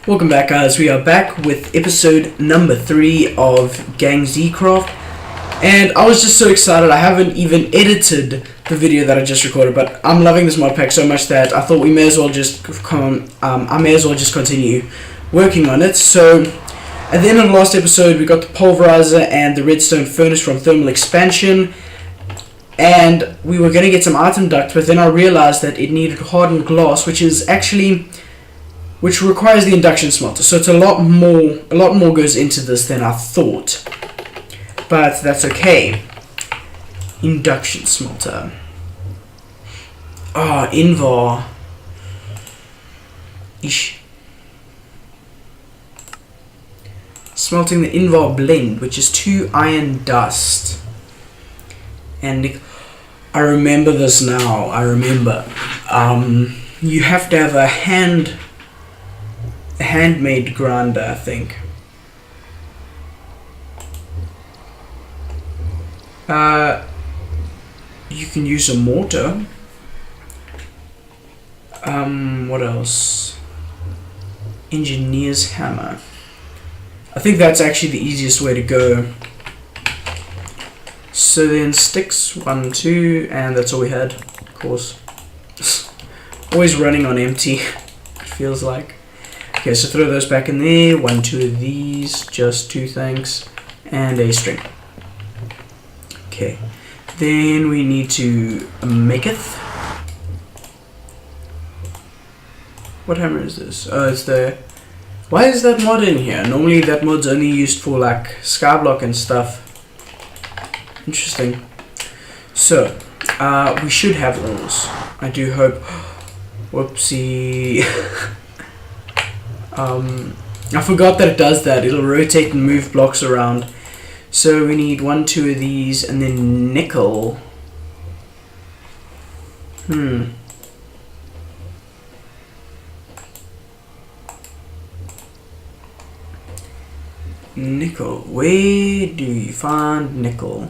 Welcome back, guys. We are back with episode number 3 of Gang Z-Craft, and I was just so excited. I haven't even edited the video that I just recorded, but I'm loving this mod pack so much that I thought we may as well just continue working on it. So at the end of the last episode, we got the pulverizer and the redstone furnace from thermal expansion, and we were going to get some item duct, but then I realized that it needed hardened glass, which requires the induction smelter. So it's a lot more goes into this than I thought, but that's okay. Induction smelter. Invar. Ish. Smelting the Invar blend, which is 2 iron dust. And I remember this now. You have to have a handmade grinder, I think. You can use a mortar. What else? Engineer's hammer. I think that's actually the easiest way to go. So then sticks, 1, 2, and that's all we had, of course. Always running on empty, it feels like. Okay, so throw those back in there. 1, 2 of these, just 2 thanks, and a string. Okay, then we need to make it. What hammer is this? Oh, it's the... Why is that mod in here? Normally that mod's only used for like skyblock and stuff. Interesting. So, we should have those. I do hope. Whoopsie. I forgot that it does that. It'll rotate and move blocks around. So we need 1, 2 of these, and then nickel. Nickel. Where do you find nickel?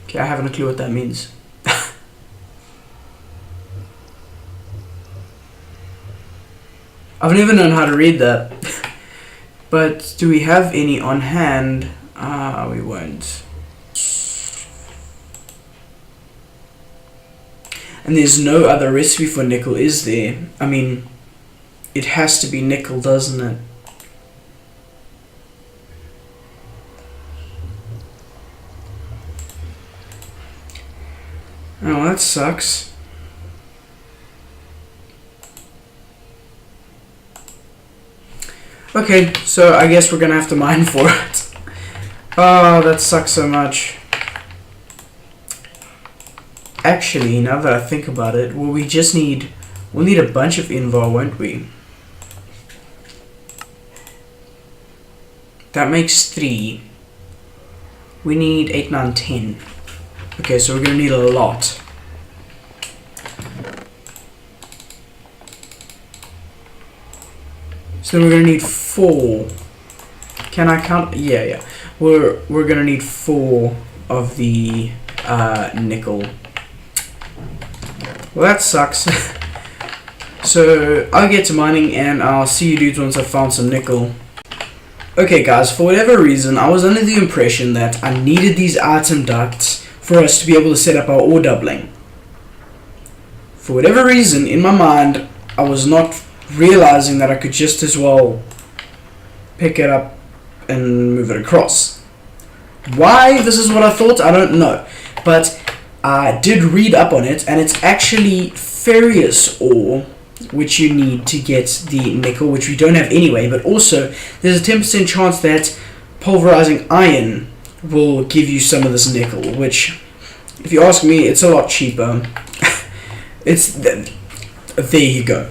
Okay, I haven't a clue what that means. I've never known how to read that. But do we have any on hand? We won't. And there's no other recipe for nickel, is there? I mean, it has to be nickel, doesn't it? Oh, that sucks. Okay, so I guess we're gonna have to mine for it. Oh, that sucks so much. Actually, now that I think about it, we'll need a bunch of Invar, won't we? That makes 3. We need 8, 9, 10. Okay, so we're gonna need a lot. So we're gonna need 4. Can I count? Yeah. We're gonna need 4 of the nickel. Well, that sucks. So I'll get to mining, and I'll see you dudes once I've found some nickel. Okay, guys. For whatever reason, I was under the impression that I needed these item ducts for us to be able to set up our ore doubling. For whatever reason, in my mind, I was not realizing that I could just as well pick it up and move it across. Why this is what I thought, I don't know, but I did read up on it, and it's actually ferrous ore which you need to get the nickel, which we don't have anyway, but also there's a 10% chance that pulverizing iron will give you some of this nickel, which, if you ask me, it's a lot cheaper. There you go.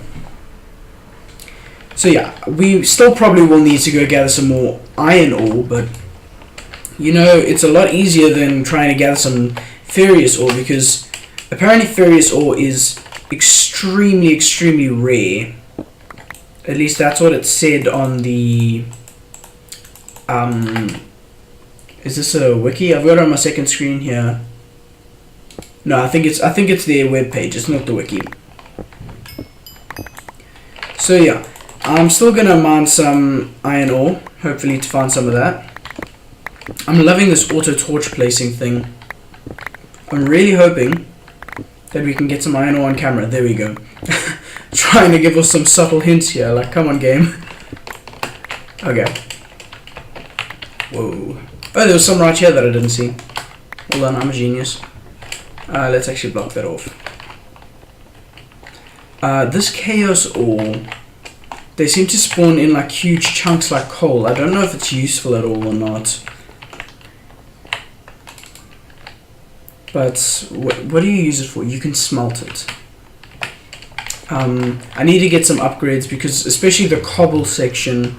So yeah, we still probably will need to go gather some more iron ore, but you know, it's a lot easier than trying to gather some ferrous ore, because apparently ferrous ore is extremely rare. At least that's what it said on the is this a wiki? I've got it on my second screen here. No, I think it's their web page. It's not the wiki. So yeah, I'm still gonna mine some iron ore, hopefully to find some of that. I'm loving this auto torch placing thing. I'm really hoping that we can get some iron ore on camera. There we go. Trying to give us some subtle hints here, like come on game. Okay. Whoa. Oh, there was some right here that I didn't see. Hold on, I'm a genius. Let's actually block that off. This chaos ore, they seem to spawn in like huge chunks like coal. I don't know if it's useful at all or not. But what do you use it for? You can smelt it. I need to get some upgrades because especially the cobble section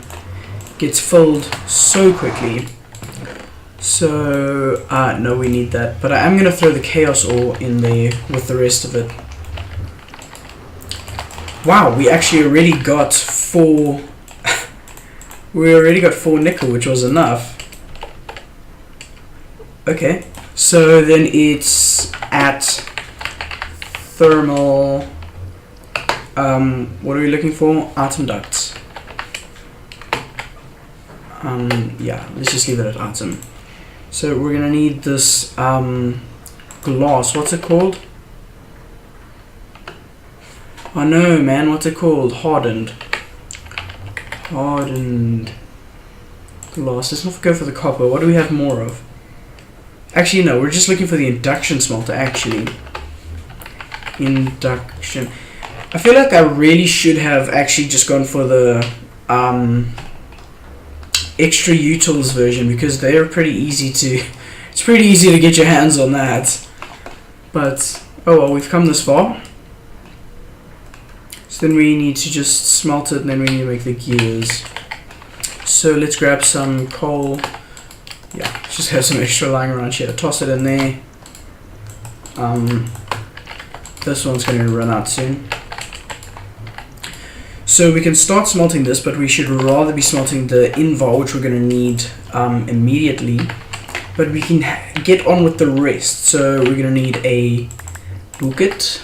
gets filled so quickly. So, no, we need that. But I am going to throw the chaos ore in there with the rest of it. Wow, we actually already got 4... we already got 4 nickel, which was enough. Okay, so then it's at thermal... what are we looking for? Atom ducts. Yeah, let's just leave it at atom. So we're gonna need this glass. What's it called? Oh no, man, what's it called? Hardened glass. Let's not go for the copper. What do we have more of? Actually, no, we're just looking for the induction smelter, actually. Induction. I feel like I really should have actually just gone for the extra utils version because they are pretty easy to... it's pretty easy to get your hands on that. But, oh well, we've come this far. So then we need to just smelt it and then we need to make the gears. So let's grab some coal. Yeah, just have some extra lying around here. Toss it in there. This one's going to run out soon. So we can start smelting this, but we should rather be smelting the invar, which we're going to need immediately. But we can get on with the rest. So we're going to need a bucket.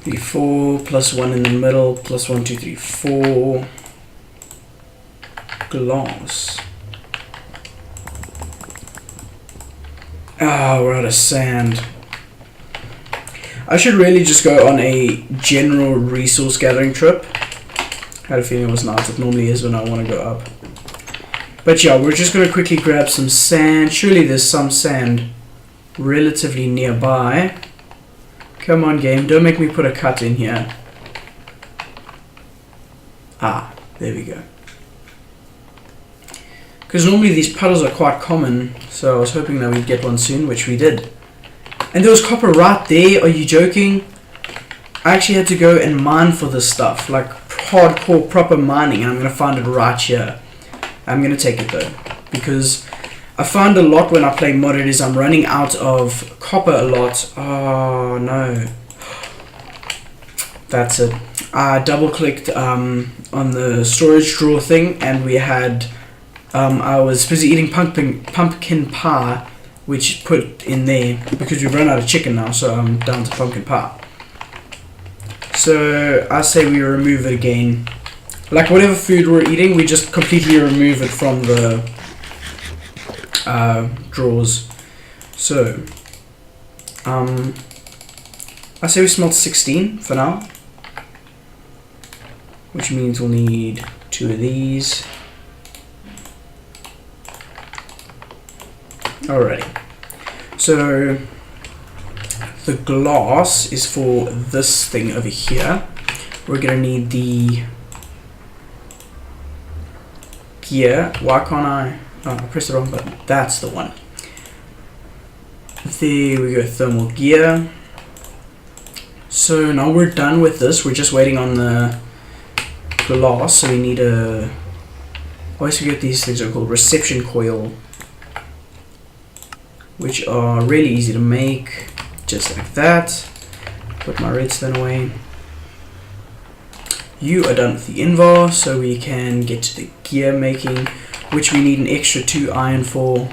3, 4, plus 1 in the middle, plus 1, 2, 3, 4. Glass. Ah, we're out of sand. I should really just go on a general resource gathering trip. I had a feeling it was not. It normally is when I want to go up. But yeah, we're just going to quickly grab some sand. Surely there's some sand relatively nearby. Come on, game. Don't make me put a cut in here. Ah, there we go. Because normally these puddles are quite common, so I was hoping that we'd get one soon, which we did. And there was copper right there. Are you joking? I actually had to go and mine for this stuff, like hardcore proper mining, and I'm going to find it right here. I'm going to take it though, because I find a lot when I play modded is I'm running out of copper a lot. Oh no. That's it. I double clicked on the storage drawer thing and we had, I was busy eating pumpkin pie, which put in there because we've run out of chicken now, so I'm down to pumpkin pie. So I say we remove it again. Like whatever food we're eating, we just completely remove it from the drawers. So I say we smelt 16 for now, which means we'll need 2 of these. Alrighty, so the glass is for this thing over here. We're gonna need the gear. Why can't I? Oh, I pressed the wrong button. That's the one. There we go, thermal gear. So now we're done with this. We're just waiting on the glass. So we need a... I always forget these things are called reception coil, which are really easy to make, just like that. Put my redstone away. You are done with the invar, so we can get to the gear making, which we need an extra 2 iron for.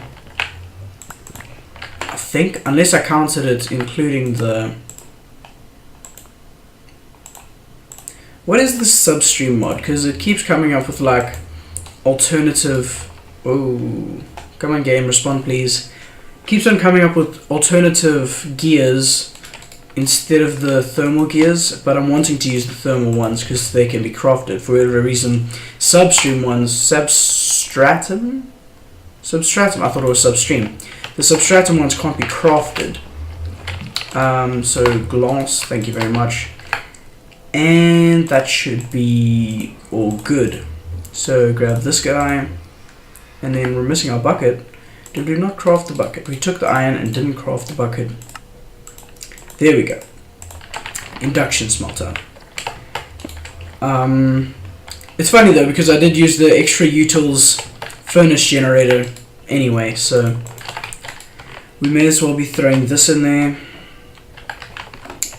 I think, unless I counted it including the What is the substream mod? Because it keeps coming up with like alternative. Oh, come on, game, respond please. Keeps on coming up with alternative gears instead of the thermal gears, but I'm wanting to use the thermal ones because they can be crafted for whatever reason. Substream ones, substratum, I thought it was substream. The substratum ones can't be crafted. So glass, thank you very much, and that should be all good. So grab this guy, and then we're missing our bucket. Did we not craft the bucket? We took the iron and didn't craft the bucket. There we go. Induction smelter. It's funny though because I did use the extra utils furnace generator anyway, so we may as well be throwing this in there.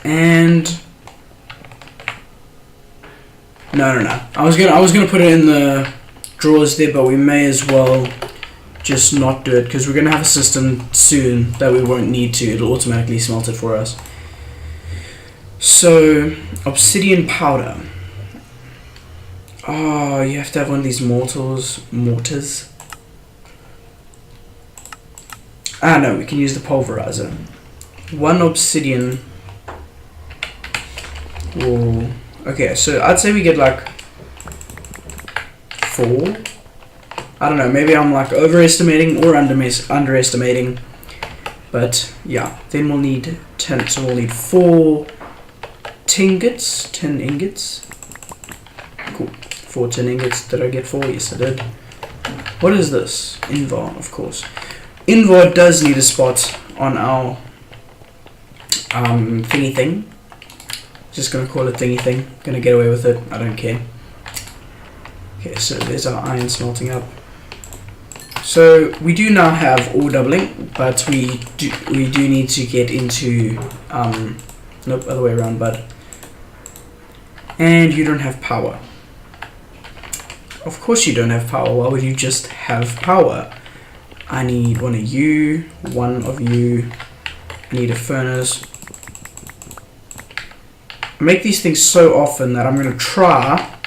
And no. I was gonna put it in the drawers there, but we may as well just not do it because we're gonna have a system soon that we won't need to. It'll automatically smelt it for us. So obsidian powder. Oh, you have to have one of these mortars. Ah no, we can use the pulverizer. One obsidian. Whoa. Okay, so I'd say we get like 4. I don't know, maybe I'm like overestimating or underestimating. But yeah, then we'll need 10, so we'll need 4 ingots. Cool. 4 tin ingots. Did I get 4? Yes, I did. What is this? Invar, of course. Invar does need a spot on our thingy thing. Just gonna call it thingy thing. Gonna get away with it. I don't care. Okay, so there's our iron smelting up. So we do now have ore doubling, but we do need to get into nope, other way around, bud. And you don't have power. Of course you don't have power. Why would you just have power? I need one of you. I need a furnace. I make these things so often that I'm gonna try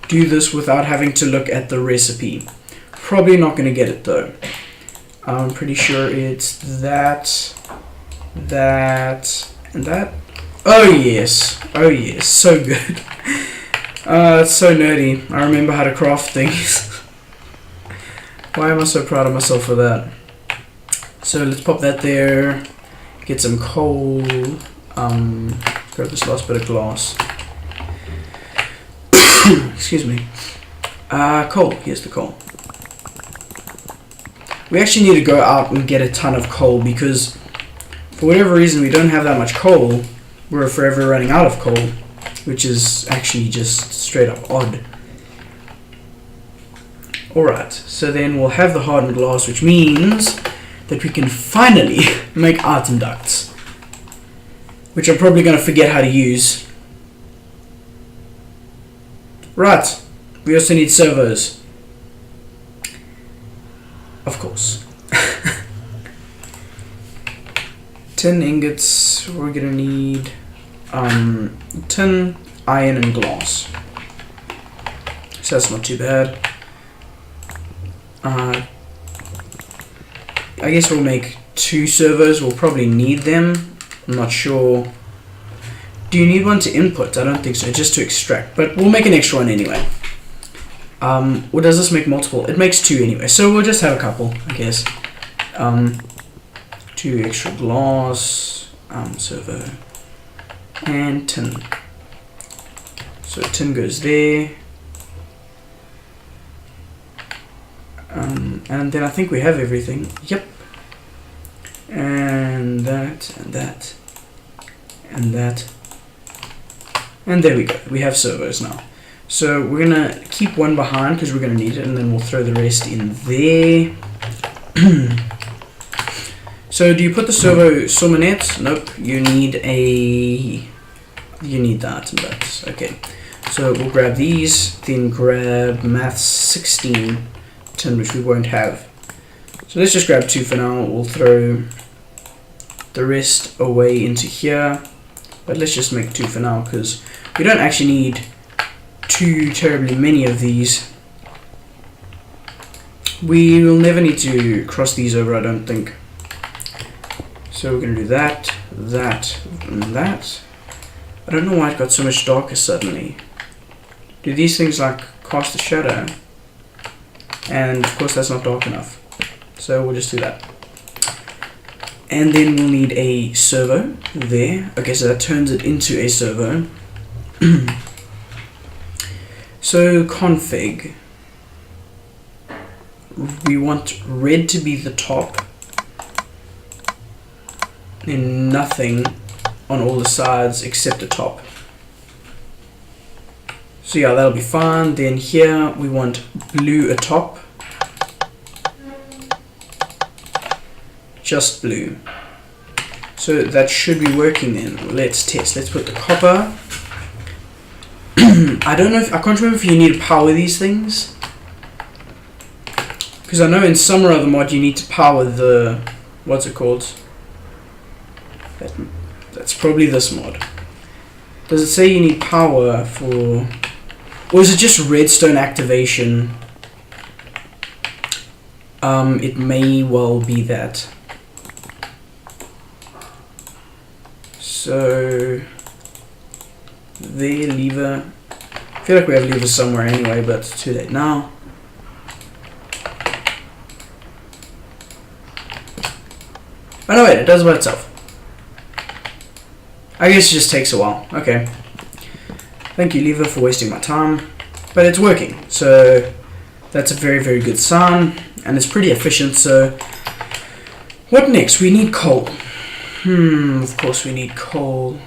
do this without having to look at the recipe. Probably not gonna get it though. I'm pretty sure it's that, and that. Oh yes, so good. It's so nerdy. I remember how to craft things. Why am I so proud of myself for that? So let's pop that there. Get some coal. Grab this last bit of glass. Excuse me. Coal. Here's the coal. We actually need to go out and get a ton of coal because for whatever reason we don't have that much coal. We're forever running out of coal, which is actually just straight up odd. Alright, so then we'll have the hardened glass, which means that we can finally make item ducts, which I'm probably going to forget how to use. Right, we also need servos. Of course. 10 ingots, we're going to need tin, iron, and glass. So that's not too bad. I guess we'll make 2 servos. We'll probably need them. I'm not sure. Do you need one to input? I don't think so. Just to extract. But we'll make an extra one anyway. Or does this make multiple? It makes 2 anyway. So we'll just have a couple, I guess. 2 extra glass, servo, and tin. So tin goes there. And then I think we have everything. Yep. And that, and that, and that. And there we go. We have servos now. So we're going to keep one behind because we're going to need it, and then we'll throw the rest in there. So do you put the servo summonet? Nope. You need that and that. Okay. So we'll grab these, then grab maths 16 tin, which we won't have. So let's just grab 2 for now. We'll throw the rest away into here. but let's just make 2 for now, because we don't actually need too terribly many of these. We will never need to cross these over, I don't think. So we're going to do that, that, and that. I don't know why it got so much darker suddenly. Do these things like cast a shadow? And of course that's not dark enough. So we'll just do that. And then we'll need a servo there. Okay, so that turns it into a servo. So config. We want red to be the top. And nothing on all the sides except the top. So yeah, that'll be fine. Then here we want blue atop. Just blue. So that should be working then. Let's test. Let's put the copper. I don't know if I can't remember if you need to power these things. Because I know in some other mod you need to power the, what's it called? That's probably this mod. Does it say you need power for, or is it just redstone activation? It may well be that. So the lever, I feel like we have levers somewhere anyway, but it's too late now. Oh no, wait, it does by itself. I guess it just takes a while. Okay. Thank you, lever, for wasting my time. But it's working, so that's a very, very good sign, and it's pretty efficient. So what next? We need coal. Of course we need coal.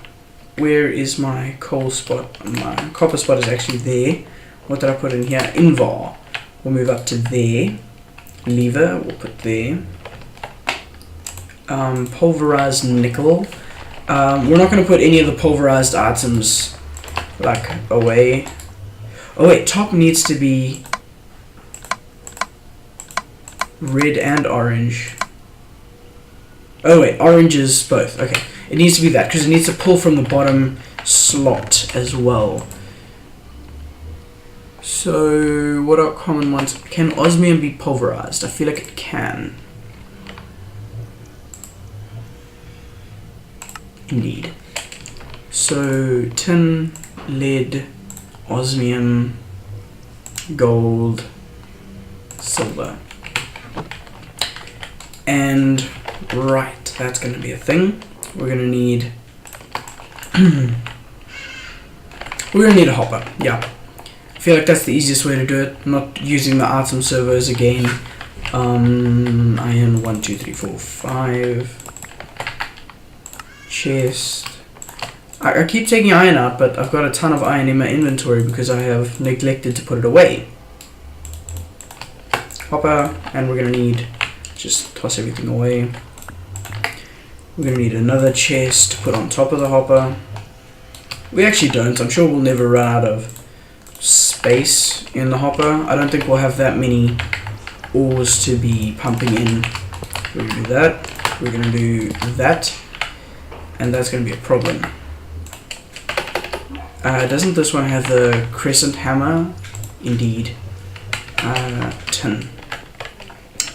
Where is my coal spot? My copper spot is actually there. What did I put in here? Invar. We'll move up to there. Lever, we'll put there. Pulverized nickel. We're not going to put any of the pulverized items like away. Oh wait, top needs to be red and orange. Oh wait, orange is both. Okay, it needs to be that because it needs to pull from the bottom slot as well. So what are common ones? Can osmium be pulverized? I feel like it can. Indeed. So tin, lead, osmium, gold, silver. And right, that's going to be a thing. We're going to need we're going to need a hopper. Yeah. I feel like that's the easiest way to do it. I'm not using the item servos again. Iron 1 2 3 4 5. Chest. I keep taking iron out, but I've got a ton of iron in my inventory because I have neglected to put it away. Hopper, and we're gonna need, just toss everything away. We're gonna need another chest to put on top of the hopper. We actually don't. I'm sure we'll never run out of space in the hopper. I don't think we'll have that many ores to be pumping in. We're gonna do that. We're gonna do that. And that's going to be a problem. Doesn't this one have the crescent hammer? Indeed. Tin.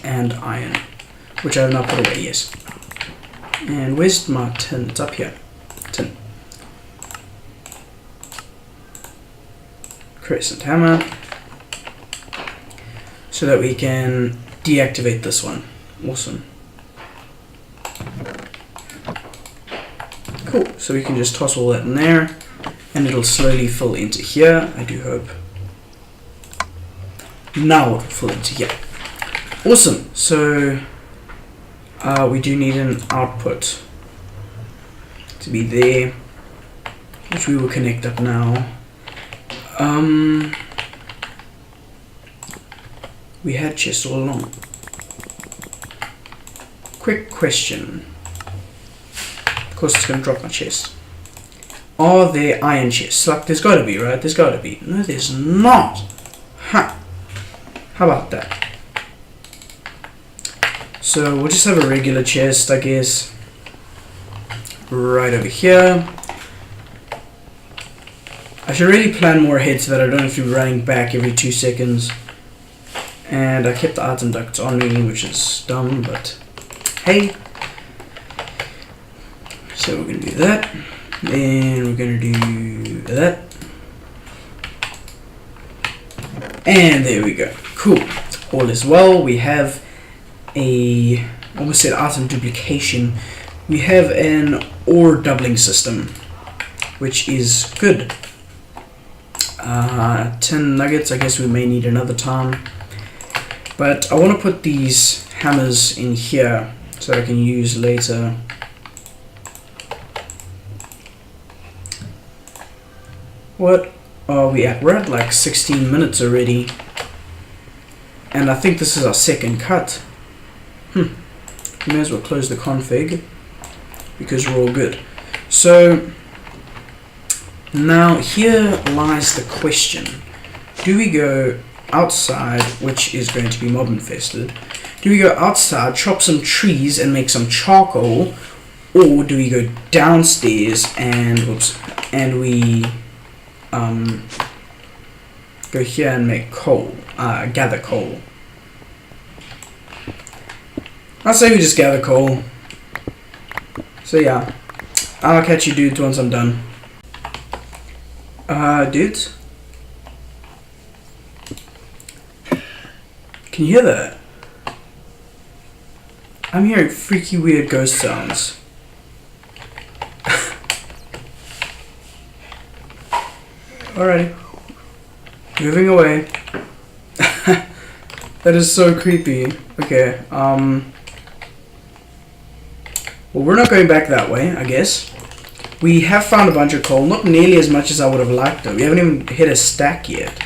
And iron. Which I have not put away, yes. And where's my tin? It's up here. Tin. Crescent hammer. So that we can deactivate this one. Awesome. Cool, so we can just toss all that in there and it'll slowly fill into here, I do hope. Now it'll fill into here. Awesome, so we do need an output to be there, which we will connect up now. We had chests all along. Quick question. Of course it's going to drop my chest. Are there iron chests? Like, there's got to be, right? There's got to be. No, there's not. Ha! How about that? So we'll just have a regular chest, I guess. Right over here. I should really plan more ahead so that I don't have to be running back every 2 seconds. And I kept the item ducts on me, which is dumb, but hey. So we're going to do that. Then we're going to do that. And there we go. Cool. All is well. We have a, almost said item duplication. We have an ore doubling system, which is good. 10 nuggets, I guess we may need another time. But I want to put these hammers in here so I can use later. What are we at? We're at like 16 minutes already. And I think this is our second cut. We may as well close the config because we're all good. So now here lies the question. Do we go outside, which is going to be mob infested? Do we go outside, chop some trees and make some charcoal? Or do we go downstairs and we go here and make coal, gather coal? I say we just gather coal. So yeah, I'll catch you dudes once I'm done. Dudes? Can you hear that? I'm hearing freaky weird ghost sounds. Alrighty. Moving away. That is so creepy. Okay, well, we're not going back that way, I guess. We have found a bunch of coal. Not nearly as much as I would have liked, though. We haven't even hit a stack yet.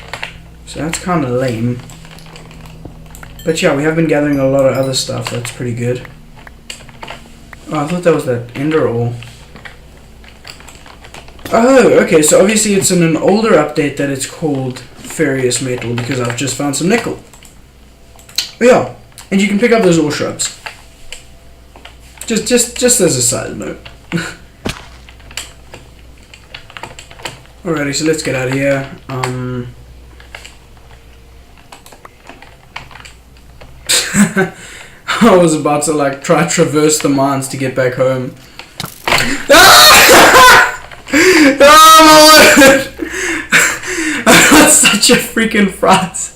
So that's kind of lame. But yeah, we have been gathering a lot of other stuff. That's pretty good. Oh, I thought that was that ender ore. Oh, okay. So obviously it's in an older update that it's called ferrous metal because I've just found some nickel. Oh, yeah. And you can pick up those ore shrubs. Just as a side note. Alrighty, so let's get out of here. I was about to like try to traverse the mines to get back home. Oh my word! I got such a freaking fright.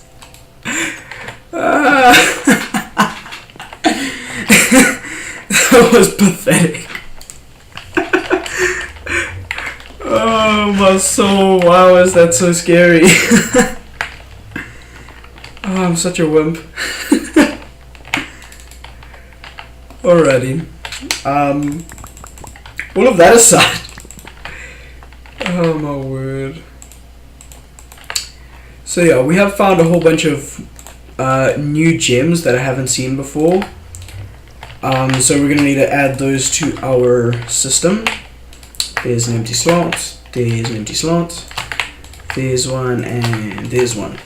That was pathetic. Oh my soul, why was that so scary? Oh, I'm such a wimp. Alrighty. All of that aside. Oh my word. So yeah, we have found a whole bunch of new gems that I haven't seen before. So we're gonna need to add those to our system. There's an empty slot, there's an empty slot, there's one, and there's one.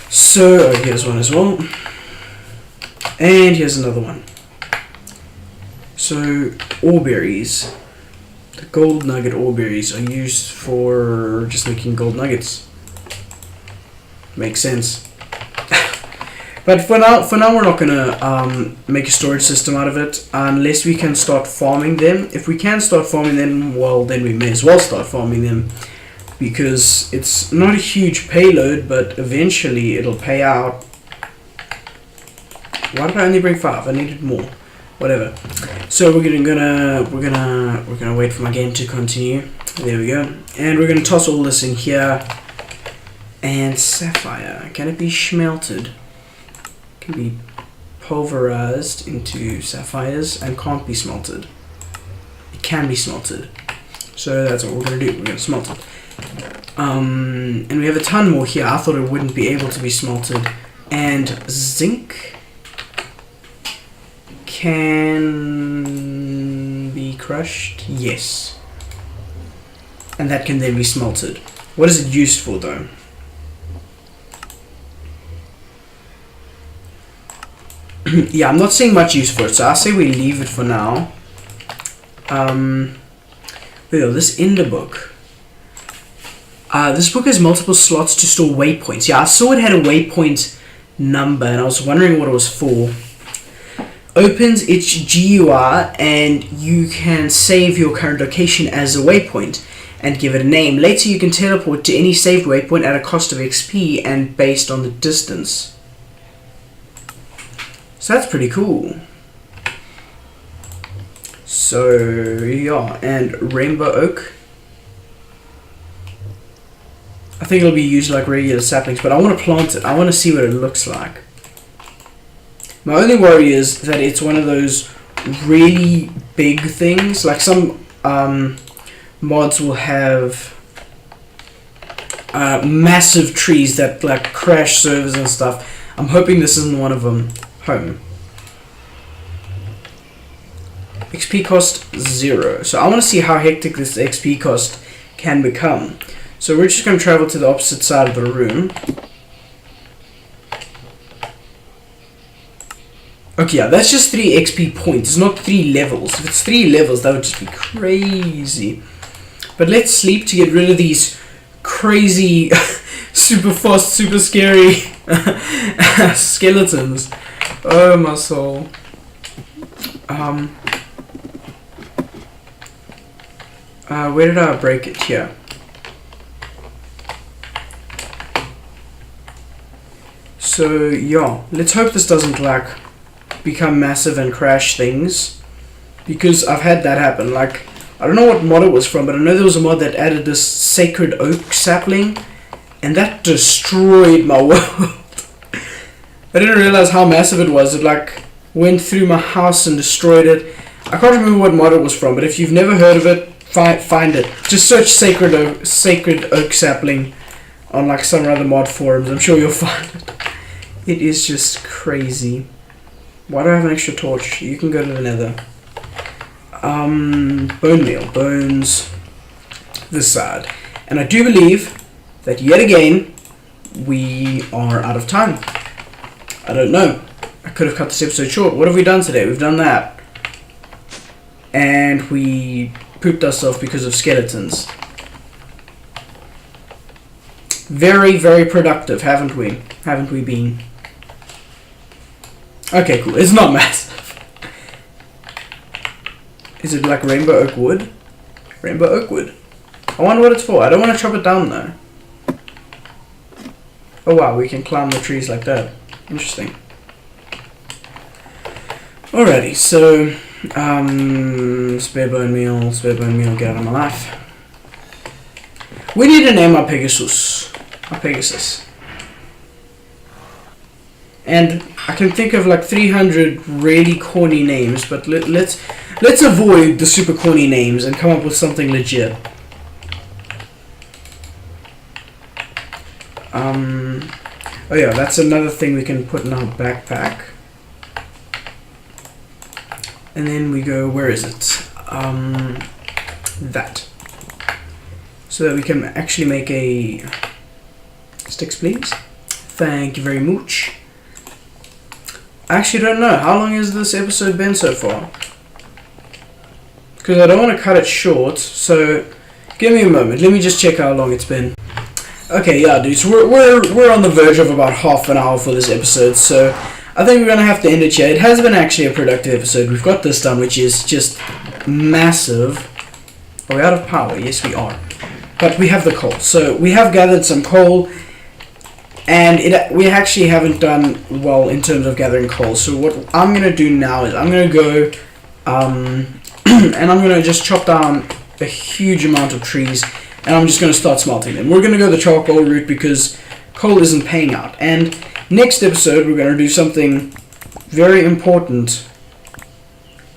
So here's one as well. And here's another one. So ore berries. The gold nugget ore berries are used for just making gold nuggets. Makes sense. But for now we're not gonna make a storage system out of it unless we can start farming them. If we can start farming them, well then we may as well start farming them because it's not a huge payload, but eventually it'll pay out. Why did I only bring 5? I needed more. Whatever. So we're gonna wait for my game to continue. There we go. And we're gonna toss all this in here. And sapphire. Can it be smelted? Can be pulverized into sapphires and can't be smelted. It can be smelted. So that's what we're gonna do. We're gonna smelt it. And we have a ton more here. I thought it wouldn't be able to be smelted. And zinc can be crushed. Yes. And that can then be smelted. What is it used for though? Yeah, I'm not seeing much use for it, so I say we leave it for now. This ender book. This book has multiple slots to store waypoints. Yeah, I saw it had a waypoint number, and I was wondering what it was for. Opens its GUI, and you can save your current location as a waypoint and give it a name. Later, you can teleport to any saved waypoint at a cost of XP and based on the distance. So that's pretty cool. So yeah, and Rainbow Oak. I think it'll be used like regular saplings, but I want to plant it. I want to see what it looks like. My only worry is that it's one of those really big things. Like some mods will have massive trees that like crash servers and stuff. I'm hoping this isn't one of them. Home. XP cost 0. So I want to see how hectic this XP cost can become. So we're just going to travel to the opposite side of the room. Okay, yeah, that's just 3 XP points. It's not 3 levels. If it's 3 levels, that would just be crazy. But let's sleep to get rid of these crazy, super fast, super scary skeletons. Oh, my soul. Where did I break it? Here. So, yeah. Let's hope this doesn't, like, become massive and crash things. Because I've had that happen. Like, I don't know what mod it was from, but I know there was a mod that added this sacred oak sapling. And that destroyed my world. I didn't realize how massive it was. It, like, went through my house and destroyed it. I can't remember what mod it was from, but if you've never heard of it, find it. Just search sacred oak sapling on like some other mod forums. I'm sure you'll find it. It is just crazy. Why do I have an extra torch? You can go to the nether. Bone meal. Bones. This side. And I do believe that yet again, we are out of time. I don't know. I could have cut this episode short. What have we done today? We've done that. And we pooped ourselves because of skeletons. Very, very productive, haven't we? Haven't we been? Okay, cool. It's not massive. Is it like rainbow oak wood? Rainbow oak wood. I wonder what it's for. I don't want to chop it down though. Oh wow, we can climb the trees like that. Interesting. Alrighty, so spare bone meal, get out of my life. We need to name our Pegasus. And I can think of like 300 really corny names, but let's avoid the super corny names and come up with something legit. Oh yeah, that's another thing we can put in our backpack. And then we go, where is it? That. So that we can actually make a... Sticks, please. Thank you very much. I actually don't know. How long has this episode been so far? Because I don't want to cut it short, so give me a moment. Let me just check how long it's been. Okay, yeah, dudes. We're on the verge of about half an hour for this episode, so I think we're going to have to end it here. It has been actually a productive episode. We've got this done, which is just massive. Are we out of power? Yes, we are. But we have the coal. So we have gathered some coal, and we actually haven't done well in terms of gathering coal. So what I'm going to do now is I'm going to go and I'm going to just chop down a huge amount of trees, and I'm just going to start smelting them. We're going to go the charcoal route because coal isn't paying out. And next episode, we're going to do something very important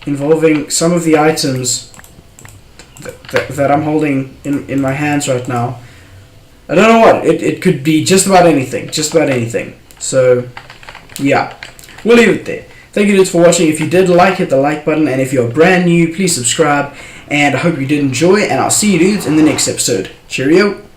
involving some of the items that I'm holding in my hands right now. I don't know what. It could be just about anything. So, yeah. We'll leave it there. Thank you dudes for watching. If you did like, hit the like button. And if you're brand new, please subscribe. And I hope you did enjoy. And I'll see you dudes in the next episode. Cheerio.